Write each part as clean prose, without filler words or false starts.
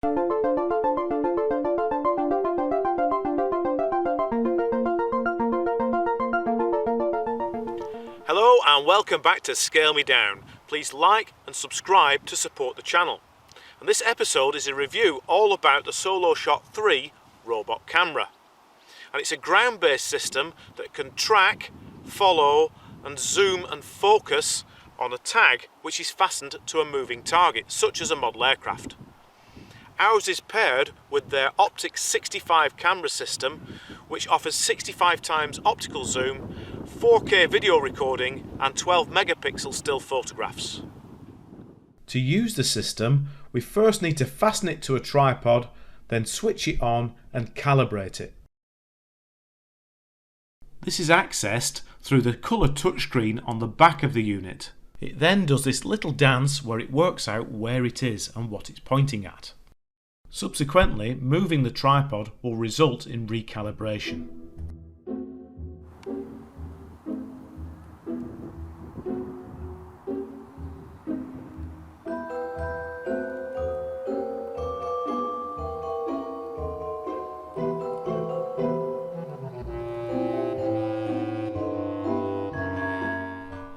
Hello and welcome back to Scale Me Down. Please like and subscribe to support the channel. And this episode is a review all about the SoloShot 3 robot camera. And it's a ground-based system that can track, follow and zoom and focus on a tag which is fastened to a moving target, such as a model aircraft. Ours is paired with their Optix 65 camera system, which offers 65 times optical zoom, 4K video recording and 12 megapixel still photographs. To use the system, we first need to fasten it to a tripod, then switch it on and calibrate it. This is accessed through the colour touchscreen on the back of the unit. It then does this little dance where it works out where it is and what it's pointing at. Subsequently, moving the tripod will result in recalibration.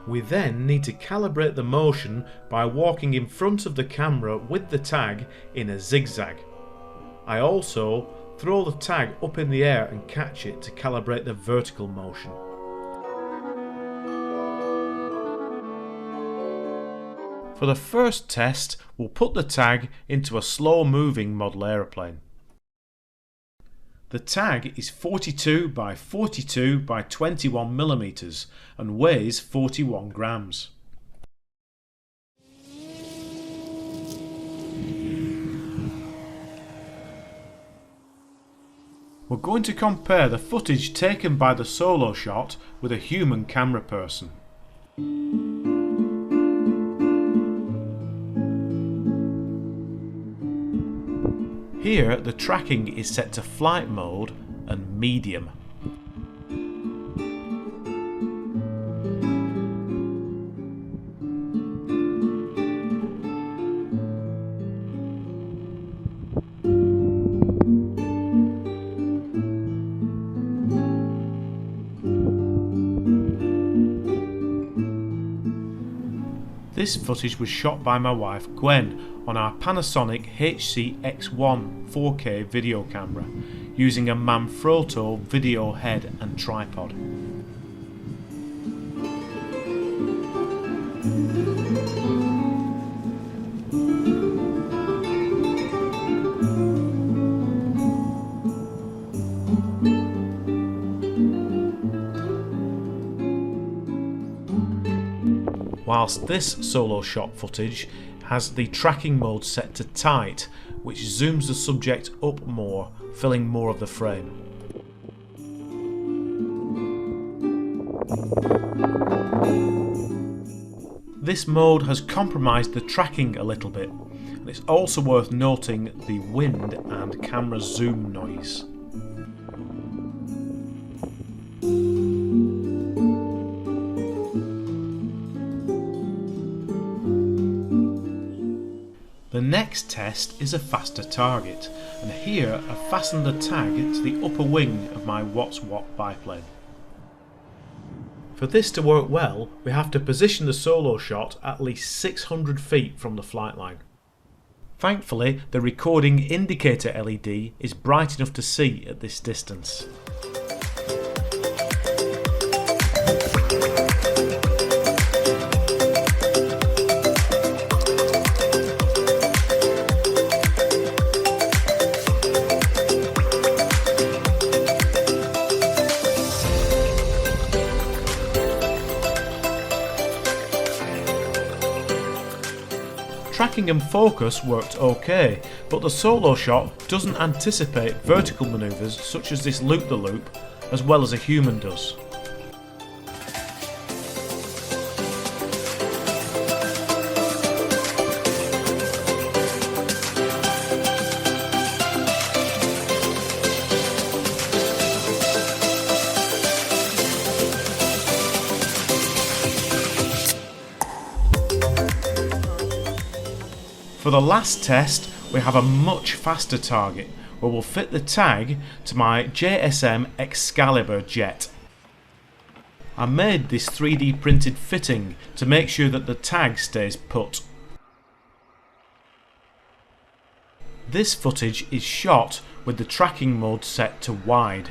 We then need to calibrate the motion by walking in front of the camera with the tag in a zigzag. I also throw the tag up in the air and catch it to calibrate the vertical motion. For the first test, we'll put the tag into a slow moving model aeroplane. The tag is 42 by 42 by 21 millimeters and weighs 41 grams. We're going to compare the footage taken by the SoloShot with a human camera person. Here the tracking is set to flight mode and medium. This footage was shot by my wife Gwen on our Panasonic HC-X1 4K video camera using a Manfrotto video head and tripod. Whilst this SoloShot footage has the tracking mode set to tight, which zooms the subject up more, filling more of the frame. This mode has compromised the tracking a little bit, and it's also worth noting the wind and camera zoom noise. The next test is a faster target, and here I've fastened the tag to the upper wing of my WhatsWat biplane. For this to work well, we have to position the SoloShot at least 600 feet from the flight line. Thankfully, the recording indicator LED is bright enough to see at this distance. Tracking and focus worked okay, but the SoloShot doesn't anticipate vertical manoeuvres such as this loop-the-loop as well as a human does. For the last test, we have a much faster target where we'll fit the tag to my JSM Excalibur jet. I made this 3D printed fitting to make sure that the tag stays put. This footage is shot with the tracking mode set to wide.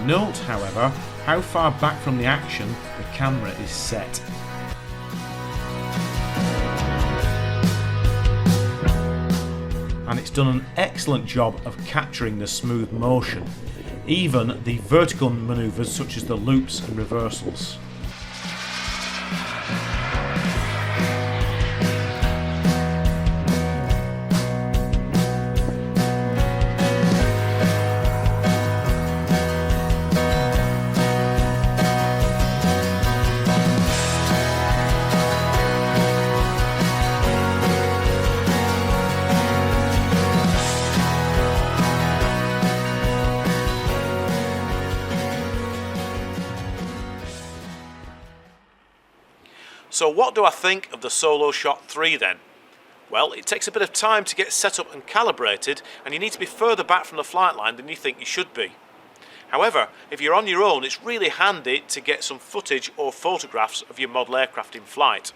Note, however, how far back from the action the camera is set. And it's done an excellent job of capturing the smooth motion, even the vertical manoeuvres such as the loops and reversals. So what do I think of the Solo Shot 3 then? Well, it takes a bit of time to get set up and calibrated, and you need to be further back from the flight line than you think you should be. However, if you're on your own, it's really handy to get some footage or photographs of your model aircraft in flight.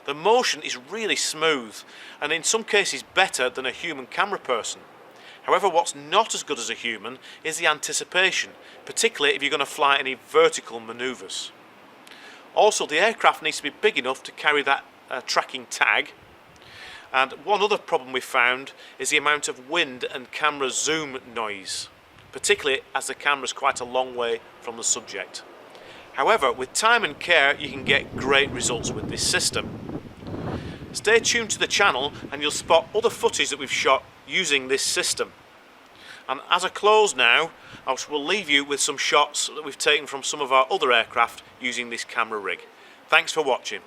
The motion is really smooth, and in some cases better than a human camera person. However, what's not as good as a human is the anticipation, particularly if you're going to fly any vertical manoeuvres. Also, the aircraft needs to be big enough to carry that tracking tag. And one other problem we found is the amount of wind and camera zoom noise, particularly as the camera is quite a long way from the subject. However, with time and care, you can get great results with this system. Stay tuned to the channel and you'll spot other footage that we've shot using this system. And as I close now, I will leave you with some shots that we've taken from some of our other aircraft using this camera rig. Thanks for watching.